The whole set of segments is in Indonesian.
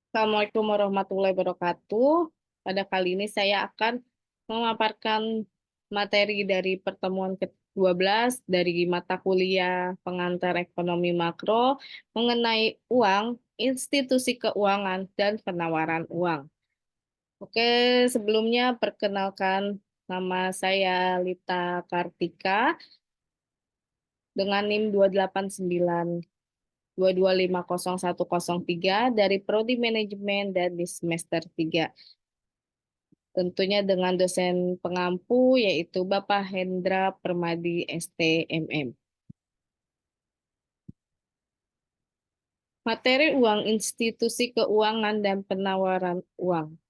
Assalamualaikum warahmatullahi wabarakatuh. Pada kali ini saya akan memaparkan materi dari pertemuan ke-12 dari mata kuliah pengantar ekonomi makro mengenai uang, institusi keuangan, dan penawaran uang. Oke, sebelumnya perkenalkan nama saya Lita Kartika dengan NIM 289 2250103 dari Prodi Manajemen dan di semester 3. Tentunya dengan dosen pengampu yaitu Bapak Hendra Permadi STMM. Materi uang, institusi keuangan, dan penawaran uang.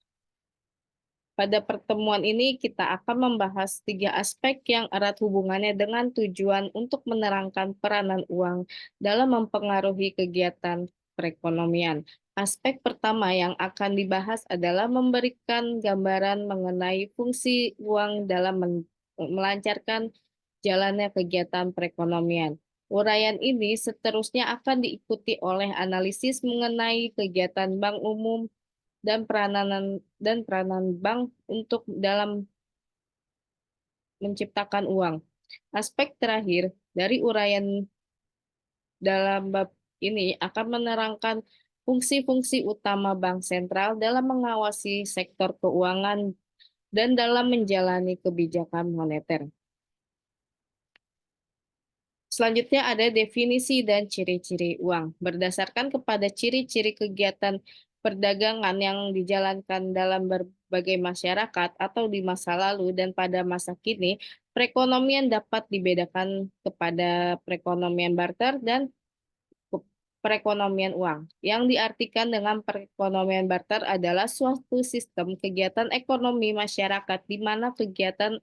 Pada pertemuan ini kita akan membahas 3 aspek yang erat hubungannya dengan tujuan untuk menerangkan peranan uang dalam mempengaruhi kegiatan perekonomian. Aspek pertama yang akan dibahas adalah memberikan gambaran mengenai fungsi uang dalam melancarkan jalannya kegiatan perekonomian. Uraian ini seterusnya akan diikuti oleh analisis mengenai kegiatan bank umum dan peranan bank untuk dalam menciptakan uang. Aspek terakhir dari uraian dalam bab ini akan menerangkan fungsi-fungsi utama bank sentral dalam mengawasi sektor keuangan dan dalam menjalani kebijakan moneter. Selanjutnya ada definisi dan ciri-ciri uang. Berdasarkan kepada ciri-ciri kegiatan perdagangan yang dijalankan dalam berbagai masyarakat atau di masa lalu dan pada masa kini, perekonomian dapat dibedakan kepada perekonomian barter dan perekonomian uang. Yang diartikan dengan perekonomian barter adalah suatu sistem kegiatan ekonomi masyarakat di mana kegiatan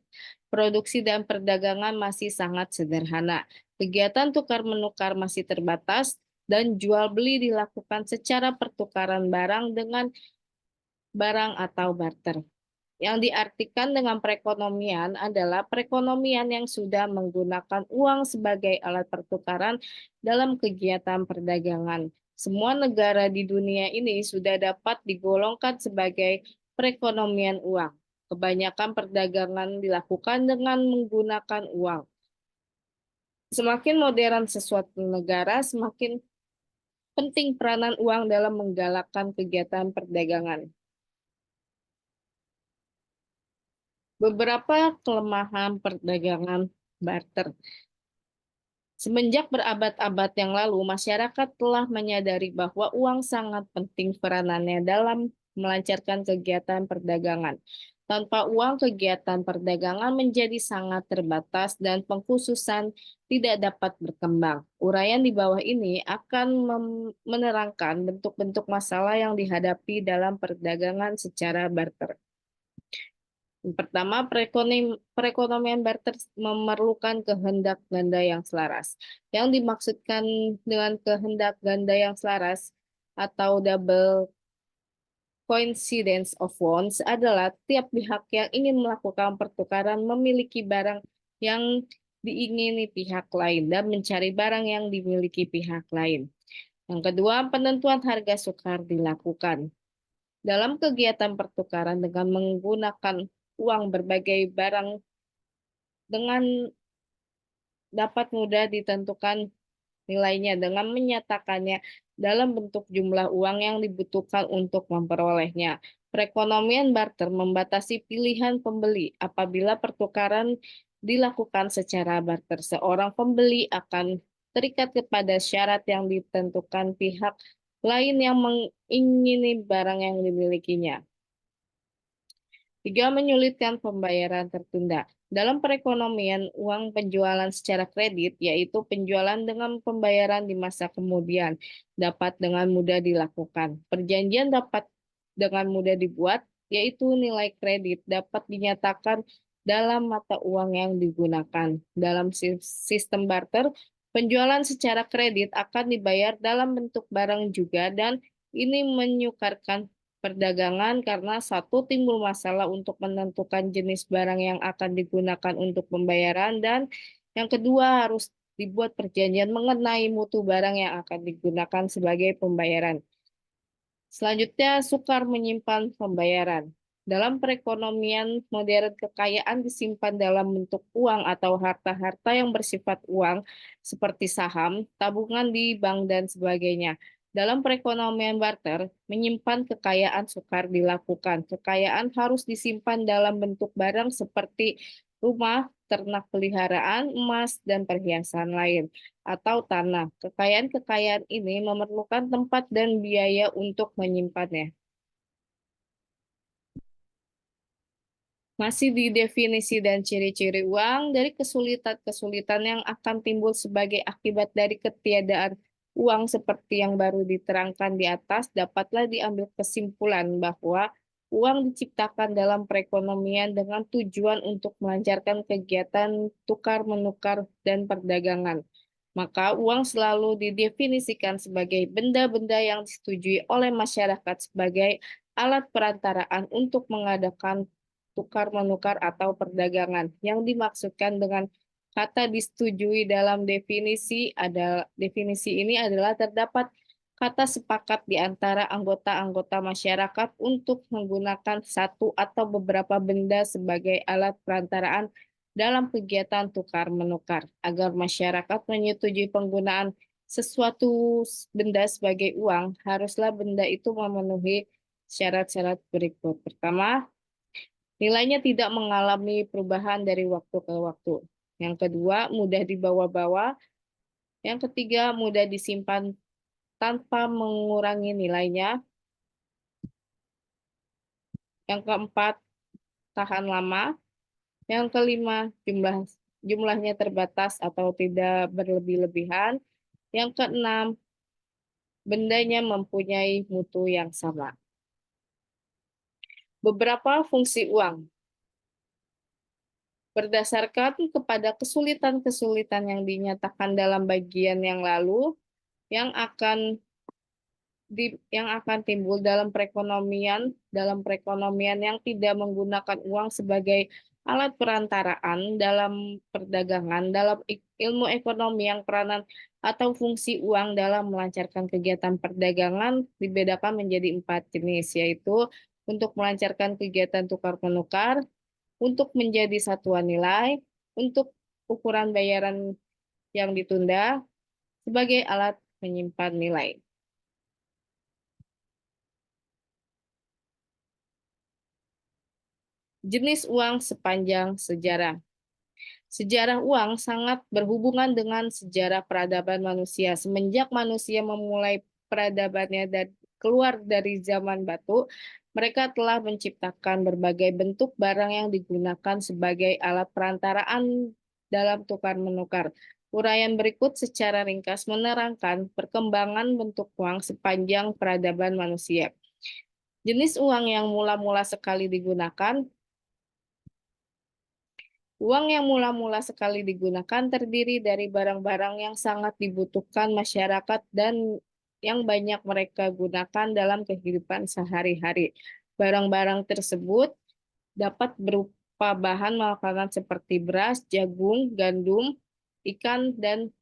produksi dan perdagangan masih sangat sederhana. Kegiatan tukar-menukar masih terbatas dan jual beli dilakukan secara pertukaran barang dengan barang atau barter. Yang diartikan dengan perekonomian adalah perekonomian yang sudah menggunakan uang sebagai alat pertukaran dalam kegiatan perdagangan. Semua negara di dunia ini sudah dapat digolongkan sebagai perekonomian uang. Kebanyakan perdagangan dilakukan dengan menggunakan uang. Semakin modern sesuatu negara, semakin penting peranan uang dalam menggalakkan kegiatan perdagangan. Beberapa kelemahan perdagangan barter. Semenjak berabad-abad yang lalu, masyarakat telah menyadari bahwa uang sangat penting peranannya dalam melancarkan kegiatan perdagangan. Tanpa uang, kegiatan perdagangan menjadi sangat terbatas dan pengkhususan tidak dapat berkembang. Uraian di bawah ini akan menerangkan bentuk-bentuk masalah yang dihadapi dalam perdagangan secara barter. Yang pertama, perekonomian barter memerlukan kehendak ganda yang selaras. Yang dimaksudkan dengan kehendak ganda yang selaras atau double coincidence of wants adalah tiap pihak yang ingin melakukan pertukaran memiliki barang yang diingini pihak lain dan mencari barang yang dimiliki pihak lain. Yang kedua, penentuan harga sukar dilakukan. Dalam kegiatan pertukaran dengan menggunakan uang berbagai barang dengan dapat mudah ditentukan nilainya dengan menyatakannya dalam bentuk jumlah uang yang dibutuhkan untuk memperolehnya. Perekonomian barter membatasi pilihan pembeli. Apabila pertukaran dilakukan secara barter, seorang pembeli akan terikat kepada syarat yang ditentukan pihak lain yang mengingini barang yang dimilikinya. 3. Menyulitkan pembayaran tertunda. Dalam perekonomian, uang penjualan secara kredit, yaitu penjualan dengan pembayaran di masa kemudian, dapat dengan mudah dilakukan. Perjanjian dapat dengan mudah dibuat, yaitu nilai kredit dapat dinyatakan dalam mata uang yang digunakan. Dalam sistem barter, penjualan secara kredit akan dibayar dalam bentuk barang juga dan ini menyukarkan perdagangan karena satu timbul masalah untuk menentukan jenis barang yang akan digunakan untuk pembayaran dan yang kedua harus dibuat perjanjian mengenai mutu barang yang akan digunakan sebagai pembayaran. Selanjutnya, sukar menyimpan pembayaran. Dalam perekonomian modern, kekayaan disimpan dalam bentuk uang atau harta-harta yang bersifat uang, seperti saham, tabungan di bank, dan sebagainya. Dalam perekonomian barter, menyimpan kekayaan sukar dilakukan. Kekayaan harus disimpan dalam bentuk barang seperti rumah, ternak peliharaan, emas, dan perhiasan lain atau tanah. Kekayaan-kekayaan ini memerlukan tempat dan biaya untuk menyimpannya. Masih di definisi dan ciri-ciri uang, dari kesulitan-kesulitan yang akan timbul sebagai akibat dari ketiadaan uang seperti yang baru diterangkan di atas, dapatlah diambil kesimpulan bahwa uang diciptakan dalam perekonomian dengan tujuan untuk melancarkan kegiatan tukar-menukar dan perdagangan. Maka uang selalu didefinisikan sebagai benda-benda yang disetujui oleh masyarakat sebagai alat perantaraan untuk mengadakan tukar-menukar atau perdagangan. Yang dimaksudkan dengan kata disetujui dalam definisi ini adalah terdapat kata sepakat di antara anggota-anggota masyarakat untuk menggunakan satu atau beberapa benda sebagai alat perantaraan dalam kegiatan tukar-menukar. Agar masyarakat menyetujui penggunaan sesuatu benda sebagai uang, haruslah benda itu memenuhi syarat-syarat berikut. Pertama, nilainya tidak mengalami perubahan dari waktu ke waktu. Yang kedua, mudah dibawa-bawa. Yang ketiga, mudah disimpan tanpa mengurangi nilainya. Yang keempat, tahan lama. Yang kelima, jumlahnya terbatas atau tidak berlebih-lebihan. Yang keenam, bendanya mempunyai mutu yang sama. Beberapa fungsi uang. Berdasarkan kepada kesulitan-kesulitan yang dinyatakan dalam bagian yang lalu, yang akan timbul dalam perekonomian yang tidak menggunakan uang sebagai alat perantaraan dalam perdagangan, dalam ilmu ekonomi yang peranan atau fungsi uang dalam melancarkan kegiatan perdagangan dibedakan menjadi 4 jenis, yaitu untuk melancarkan kegiatan tukar-menukar, untuk menjadi satuan nilai, untuk ukuran bayaran yang ditunda, sebagai alat menyimpan nilai. Jenis uang sepanjang sejarah. Sejarah uang sangat berhubungan dengan sejarah peradaban manusia. Semenjak manusia memulai peradabannya dan keluar dari zaman batu, mereka telah menciptakan berbagai bentuk barang yang digunakan sebagai alat perantaraan dalam tukar-menukar. Uraian berikut secara ringkas menerangkan perkembangan bentuk uang sepanjang peradaban manusia. Jenis uang yang mula-mula sekali digunakan. Uang yang mula-mula sekali digunakan terdiri dari barang-barang yang sangat dibutuhkan masyarakat dan yang banyak mereka gunakan dalam kehidupan sehari-hari. Barang-barang tersebut dapat berupa bahan makanan seperti beras, jagung, gandum, ikan, dan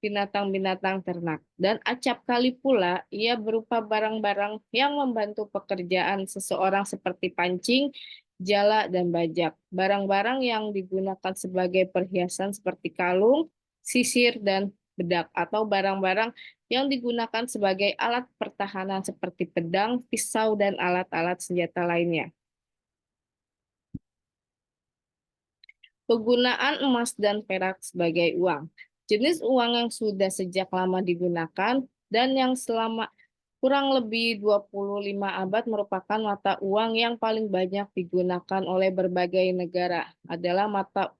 binatang-binatang ternak. Dan acap kali pula ia berupa barang-barang yang membantu pekerjaan seseorang seperti pancing, jala, dan bajak. Barang-barang yang digunakan sebagai perhiasan seperti kalung, sisir, dan bedak. Atau barang-barang yang digunakan sebagai alat pertahanan seperti pedang, pisau, dan alat-alat senjata lainnya. Penggunaan emas dan perak sebagai uang. Jenis uang yang sudah sejak lama digunakan dan yang selama kurang lebih 25 abad merupakan mata uang yang paling banyak digunakan oleh berbagai negara adalah mata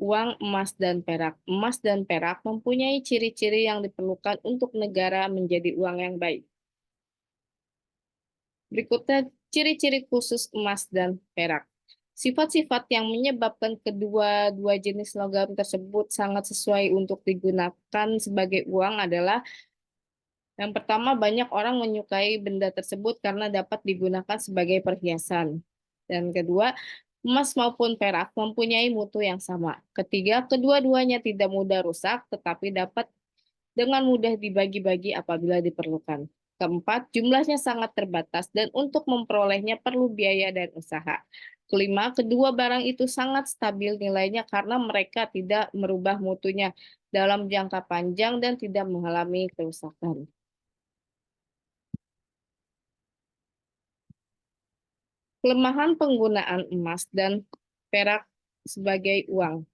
uang emas dan perak. Emas dan perak mempunyai ciri-ciri yang diperlukan untuk negara menjadi uang yang baik. Berikutnya, ciri-ciri khusus emas dan perak. Sifat-sifat yang menyebabkan kedua-dua jenis logam tersebut sangat sesuai untuk digunakan sebagai uang adalah yang pertama, banyak orang menyukai benda tersebut karena dapat digunakan sebagai perhiasan. Dan kedua, emas maupun perak mempunyai mutu yang sama. Ketiga, kedua-duanya tidak mudah rusak, tetapi dapat dengan mudah dibagi-bagi apabila diperlukan. Keempat, jumlahnya sangat terbatas dan untuk memperolehnya perlu biaya dan usaha. Kelima, kedua barang itu sangat stabil nilainya karena mereka tidak merubah mutunya dalam jangka panjang dan tidak mengalami kerusakan. Kelemahan penggunaan emas dan perak sebagai uang.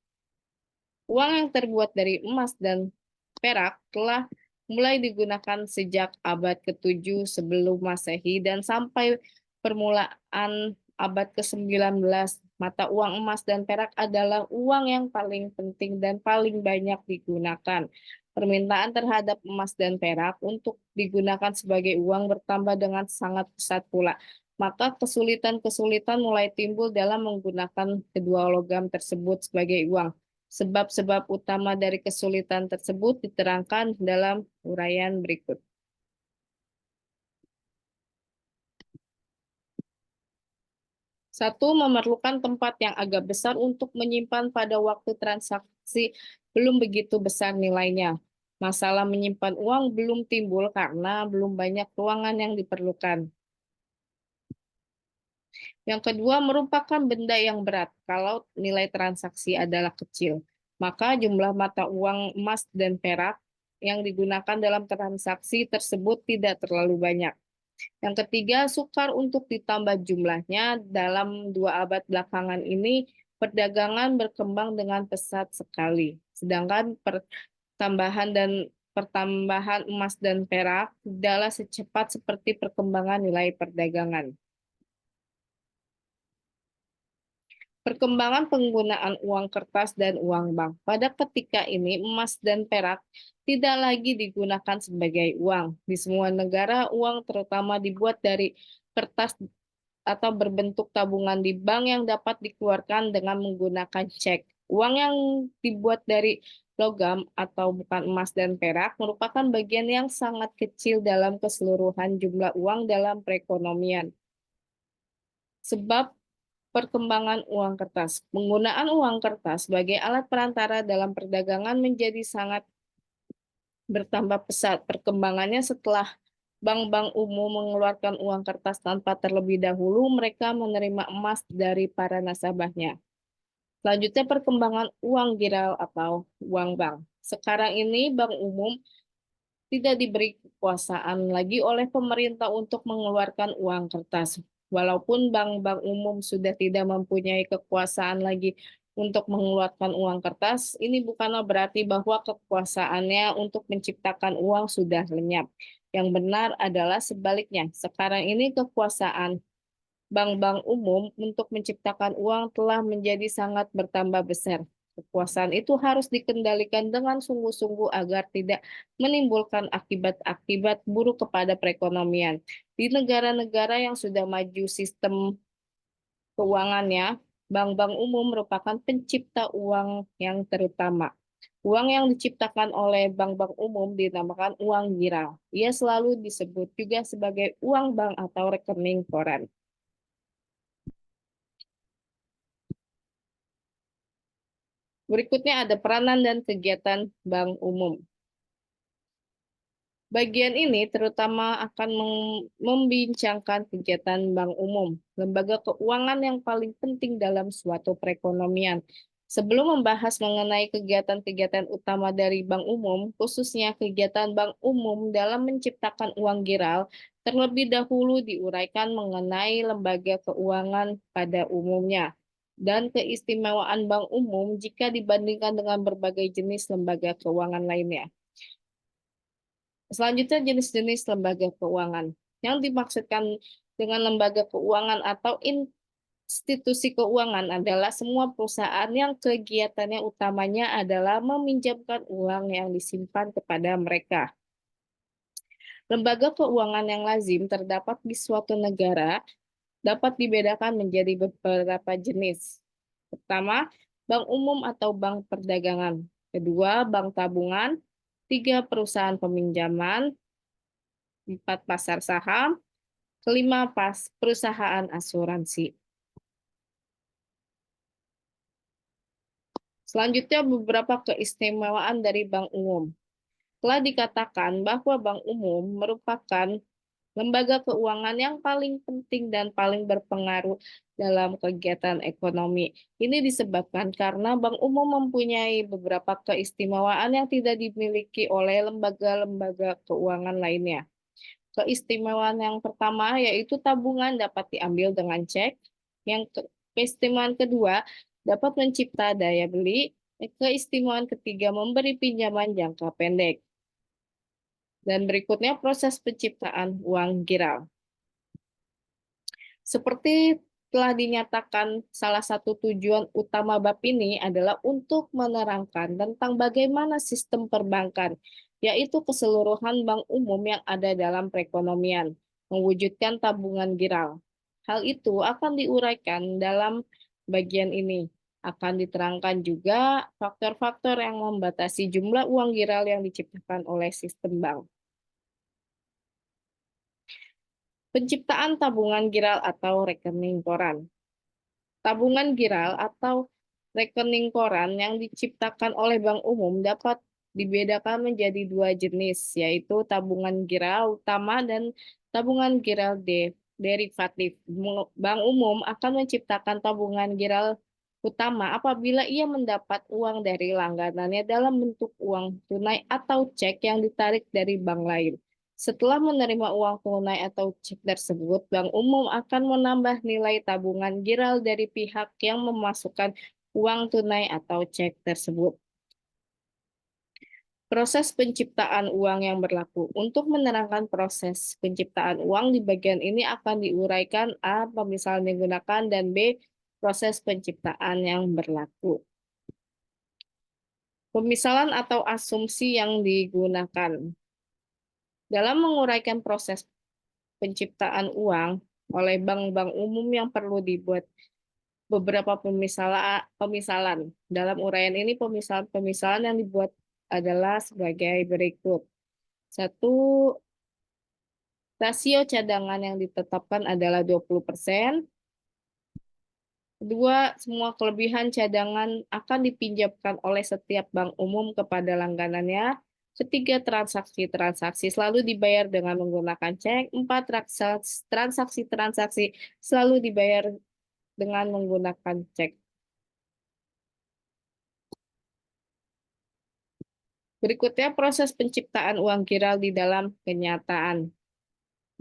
Uang yang terbuat dari emas dan perak telah mulai digunakan sejak abad ke-7 sebelum Masehi dan sampai permulaan abad ke-19. Mata uang emas dan perak adalah uang yang paling penting dan paling banyak digunakan. Permintaan terhadap emas dan perak untuk digunakan sebagai uang bertambah dengan sangat pesat pula. Maka kesulitan-kesulitan mulai timbul dalam menggunakan kedua logam tersebut sebagai uang. Sebab-sebab utama dari kesulitan tersebut diterangkan dalam uraian berikut. Satu, memerlukan tempat yang agak besar untuk menyimpan pada waktu transaksi belum begitu besar nilainya. Masalah menyimpan uang belum timbul karena belum banyak ruangan yang diperlukan. Yang kedua, merupakan benda yang berat kalau nilai transaksi adalah kecil. Maka jumlah mata uang emas dan perak yang digunakan dalam transaksi tersebut tidak terlalu banyak. Yang ketiga, sukar untuk ditambah jumlahnya. Dalam 2 abad belakangan ini, perdagangan berkembang dengan pesat sekali. Sedangkan pertambahan emas dan perak tidaklah secepat seperti perkembangan nilai perdagangan. Perkembangan penggunaan uang kertas dan uang bank. Pada ketika ini, emas dan perak tidak lagi digunakan sebagai uang. Di semua negara, uang terutama dibuat dari kertas atau berbentuk tabungan di bank yang dapat dikeluarkan dengan menggunakan cek. Uang yang dibuat dari logam atau bukan emas dan perak merupakan bagian yang sangat kecil dalam keseluruhan jumlah uang dalam perekonomian. Sebab perkembangan uang kertas. Penggunaan uang kertas sebagai alat perantara dalam perdagangan menjadi sangat bertambah pesat. Perkembangannya setelah bank-bank umum mengeluarkan uang kertas tanpa terlebih dahulu, mereka menerima emas dari para nasabahnya. Selanjutnya perkembangan uang giral atau uang bank. Sekarang ini bank umum tidak diberi kekuasaan lagi oleh pemerintah untuk mengeluarkan uang kertas. Walaupun bank-bank umum sudah tidak mempunyai kekuasaan lagi untuk mengeluarkan uang kertas, ini bukanlah berarti bahwa kekuasaannya untuk menciptakan uang sudah lenyap. Yang benar adalah sebaliknya. Sekarang ini kekuasaan bank-bank umum untuk menciptakan uang telah menjadi sangat bertambah besar. Kekuasaan itu harus dikendalikan dengan sungguh-sungguh agar tidak menimbulkan akibat-akibat buruk kepada perekonomian. Di negara-negara yang sudah maju sistem keuangannya, bank-bank umum merupakan pencipta uang yang terutama. Uang yang diciptakan oleh bank-bank umum dinamakan uang giral. Ia selalu disebut juga sebagai uang bank atau rekening koran. Berikutnya ada peranan dan kegiatan bank umum. Bagian ini terutama akan membincangkan kegiatan bank umum, lembaga keuangan yang paling penting dalam suatu perekonomian. Sebelum membahas mengenai kegiatan-kegiatan utama dari bank umum, khususnya kegiatan bank umum dalam menciptakan uang giral, terlebih dahulu diuraikan mengenai lembaga keuangan pada umumnya dan keistimewaan bank umum jika dibandingkan dengan berbagai jenis lembaga keuangan lainnya. Selanjutnya jenis-jenis lembaga keuangan. Yang dimaksudkan dengan lembaga keuangan atau institusi keuangan adalah semua perusahaan yang kegiatannya utamanya adalah meminjamkan uang yang disimpan kepada mereka. Lembaga keuangan yang lazim terdapat di suatu negara dapat dibedakan menjadi beberapa jenis. Pertama, bank umum atau bank perdagangan. Kedua, bank tabungan. Tiga, perusahaan peminjaman. Empat, pasar saham. Kelima, perusahaan asuransi. Selanjutnya, beberapa keistimewaan dari bank umum. Telah dikatakan bahwa bank umum merupakan lembaga keuangan yang paling penting dan paling berpengaruh dalam kegiatan ekonomi. Ini disebabkan karena bank umum mempunyai beberapa keistimewaan yang tidak dimiliki oleh lembaga-lembaga keuangan lainnya. Keistimewaan yang pertama yaitu tabungan dapat diambil dengan cek. Keistimewaan kedua dapat mencipta daya beli. Keistimewaan ketiga memberi pinjaman jangka pendek. Dan berikutnya proses penciptaan uang giral. Seperti telah dinyatakan, salah satu tujuan utama bab ini adalah untuk menerangkan tentang bagaimana sistem perbankan, yaitu keseluruhan bank umum yang ada dalam perekonomian, mewujudkan tabungan giral. Hal itu akan diuraikan dalam bagian ini. Akan diterangkan juga faktor-faktor yang membatasi jumlah uang giral yang diciptakan oleh sistem bank. Penciptaan tabungan giral atau rekening koran. Tabungan giral atau rekening koran yang diciptakan oleh bank umum dapat dibedakan menjadi dua jenis, yaitu tabungan giral utama dan tabungan giral derivatif. Bank umum akan menciptakan tabungan giral utama apabila ia mendapat uang dari langganannya dalam bentuk uang tunai atau cek yang ditarik dari bank lain. Setelah menerima uang tunai atau cek tersebut, bank umum akan menambah nilai tabungan giral dari pihak yang memasukkan uang tunai atau cek tersebut. Proses penciptaan uang yang berlaku. Untuk menerangkan proses penciptaan uang di bagian ini akan diuraikan A. Pemisahan digunakan dan B. Proses penciptaan yang berlaku. Pemisalan atau asumsi yang digunakan. Dalam menguraikan proses penciptaan uang oleh bank-bank umum yang perlu dibuat beberapa pemisalan. Dalam uraian ini pemisalan yang dibuat adalah sebagai berikut. 1. Rasio cadangan yang ditetapkan adalah 20%. Kedua, semua kelebihan cadangan akan dipinjamkan oleh setiap bank umum kepada langganannya. Ketiga, transaksi-transaksi selalu dibayar dengan menggunakan cek. 4, transaksi-transaksi selalu dibayar dengan menggunakan cek. Berikutnya, proses penciptaan uang giral di dalam kenyataan.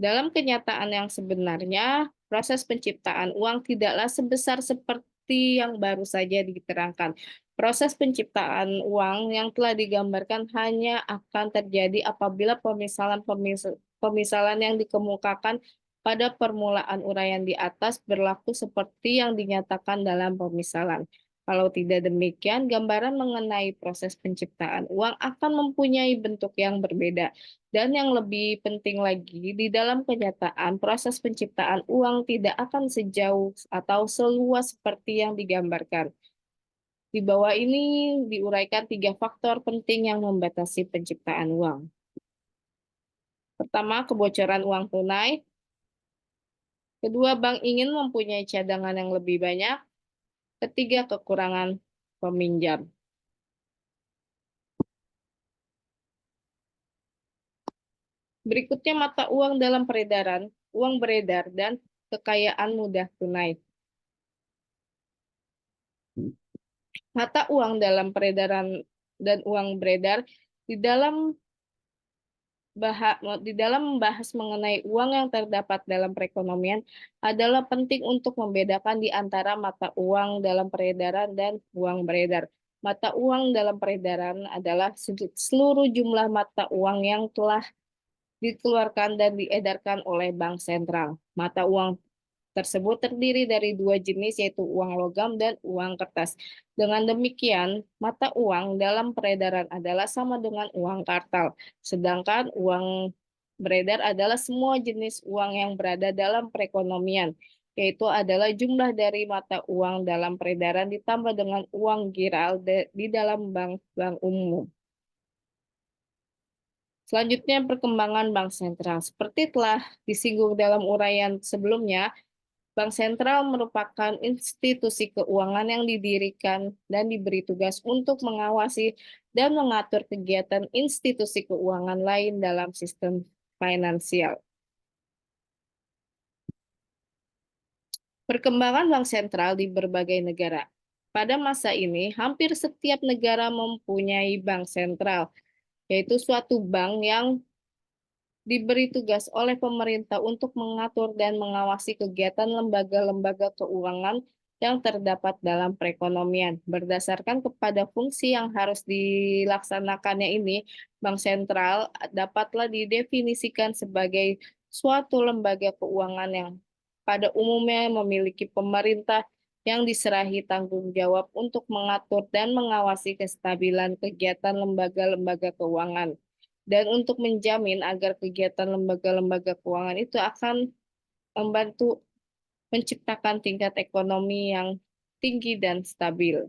Dalam kenyataan yang sebenarnya, proses penciptaan uang tidaklah sebesar seperti yang baru saja diterangkan. Proses penciptaan uang yang telah digambarkan hanya akan terjadi apabila pemisalan yang dikemukakan pada permulaan uraian di atas berlaku seperti yang dinyatakan dalam pemisalan. Kalau tidak demikian, gambaran mengenai proses penciptaan uang akan mempunyai bentuk yang berbeda. Dan yang lebih penting lagi, di dalam kenyataan, proses penciptaan uang tidak akan sejauh atau seluas seperti yang digambarkan. Di bawah ini diuraikan 3 faktor penting yang membatasi penciptaan uang. Pertama, kebocoran uang tunai. Kedua, bank ingin mempunyai cadangan yang lebih banyak. Ketiga, kekurangan peminjam. Berikutnya mata uang dalam peredaran, uang beredar, dan kekayaan mudah tunai. Mata uang dalam peredaran dan uang beredar di dalam membahas mengenai uang yang terdapat dalam perekonomian adalah penting untuk membedakan di antara mata uang dalam peredaran dan uang beredar. Mata uang dalam peredaran adalah seluruh jumlah mata uang yang telah dikeluarkan dan diedarkan oleh bank sentral. Mata uang tersebut terdiri dari dua jenis, yaitu uang logam dan uang kertas. Dengan demikian, mata uang dalam peredaran adalah sama dengan uang kartal, sedangkan uang beredar adalah semua jenis uang yang berada dalam perekonomian, yaitu adalah jumlah dari mata uang dalam peredaran ditambah dengan uang giral di dalam bank-bank umum. Selanjutnya, perkembangan bank sentral. Seperti telah disinggung dalam uraian sebelumnya, Bank sentral merupakan institusi keuangan yang didirikan dan diberi tugas untuk mengawasi dan mengatur kegiatan institusi keuangan lain dalam sistem finansial. Perkembangan bank sentral di berbagai negara. Pada masa ini, hampir setiap negara mempunyai bank sentral, yaitu suatu bank yang diberi tugas oleh pemerintah untuk mengatur dan mengawasi kegiatan lembaga-lembaga keuangan yang terdapat dalam perekonomian. Berdasarkan kepada fungsi yang harus dilaksanakannya ini, bank sentral dapatlah didefinisikan sebagai suatu lembaga keuangan yang pada umumnya memiliki pemerintah yang diserahi tanggung jawab untuk mengatur dan mengawasi kestabilan kegiatan lembaga-lembaga keuangan dan untuk menjamin agar kegiatan lembaga-lembaga keuangan itu akan membantu menciptakan tingkat ekonomi yang tinggi dan stabil.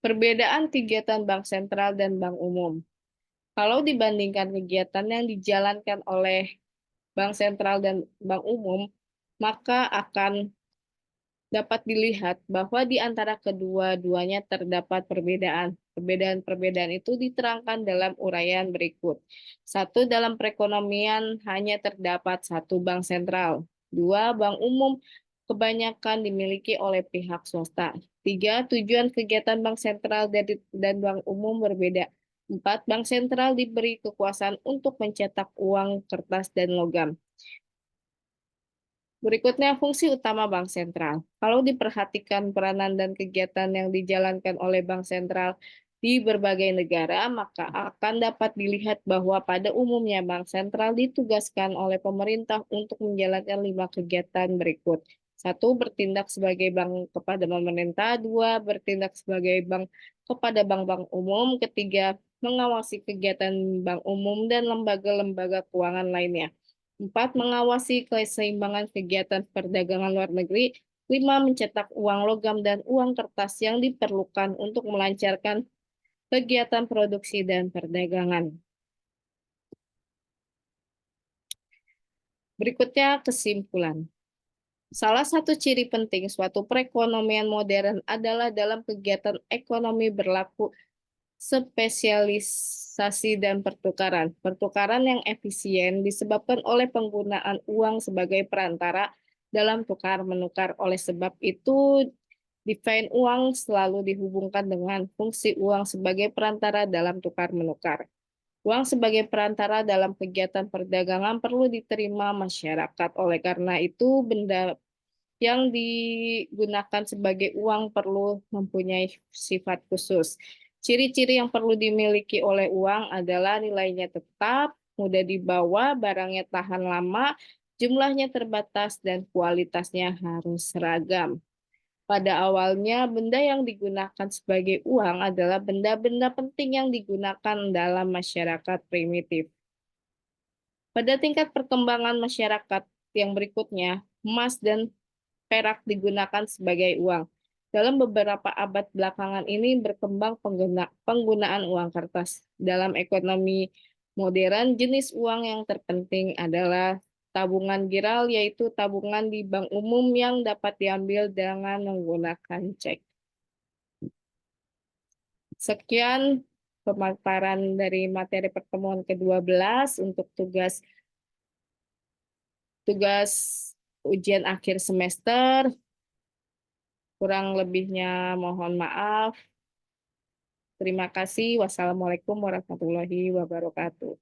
Perbedaan kegiatan bank sentral dan bank umum. Kalau dibandingkan kegiatan yang dijalankan oleh bank sentral dan bank umum, maka akan dapat dilihat bahwa di antara kedua-duanya terdapat perbedaan. Perbedaan-perbedaan itu diterangkan dalam uraian berikut. Satu, dalam perekonomian hanya terdapat satu bank sentral. Dua, bank umum kebanyakan dimiliki oleh pihak swasta. Tiga, tujuan kegiatan bank sentral dan bank umum berbeda. Empat, bank sentral diberi kekuasaan untuk mencetak uang kertas dan logam. Berikutnya, fungsi utama bank sentral. Kalau diperhatikan peranan dan kegiatan yang dijalankan oleh bank sentral di berbagai negara, maka akan dapat dilihat bahwa pada umumnya bank sentral ditugaskan oleh pemerintah untuk menjalankan 5 kegiatan berikut. Satu, bertindak sebagai bank kepada pemerintah. Dua, bertindak sebagai bank kepada bank-bank umum. Ketiga, mengawasi kegiatan bank umum dan lembaga-lembaga keuangan lainnya. Empat, mengawasi keseimbangan kegiatan perdagangan luar negeri. Lima, mencetak uang logam dan uang kertas yang diperlukan untuk melancarkan kegiatan produksi dan perdagangan. Berikutnya kesimpulan. Salah satu ciri penting suatu perekonomian modern adalah dalam kegiatan ekonomi berlaku spesialisasi dan pertukaran. Pertukaran yang efisien disebabkan oleh penggunaan uang sebagai perantara dalam tukar-menukar. Oleh sebab itu, define uang selalu dihubungkan dengan fungsi uang sebagai perantara dalam tukar-menukar. Uang sebagai perantara dalam kegiatan perdagangan perlu diterima masyarakat. Oleh karena itu, benda yang digunakan sebagai uang perlu mempunyai sifat khusus. Ciri-ciri yang perlu dimiliki oleh uang adalah nilainya tetap, mudah dibawa, barangnya tahan lama, jumlahnya terbatas, dan kualitasnya harus seragam. Pada awalnya, benda yang digunakan sebagai uang adalah benda-benda penting yang digunakan dalam masyarakat primitif. Pada tingkat perkembangan masyarakat yang berikutnya, emas dan perak digunakan sebagai uang. Dalam beberapa abad belakangan ini berkembang penggunaan uang kertas. Dalam ekonomi modern, jenis uang yang terpenting adalah tabungan giral, yaitu tabungan di bank umum yang dapat diambil dengan menggunakan cek. Sekian pemaparan dari materi pertemuan ke-12 untuk tugas ujian akhir semester. Kurang lebihnya mohon maaf. Terima kasih. Wassalamualaikum warahmatullahi wabarakatuh.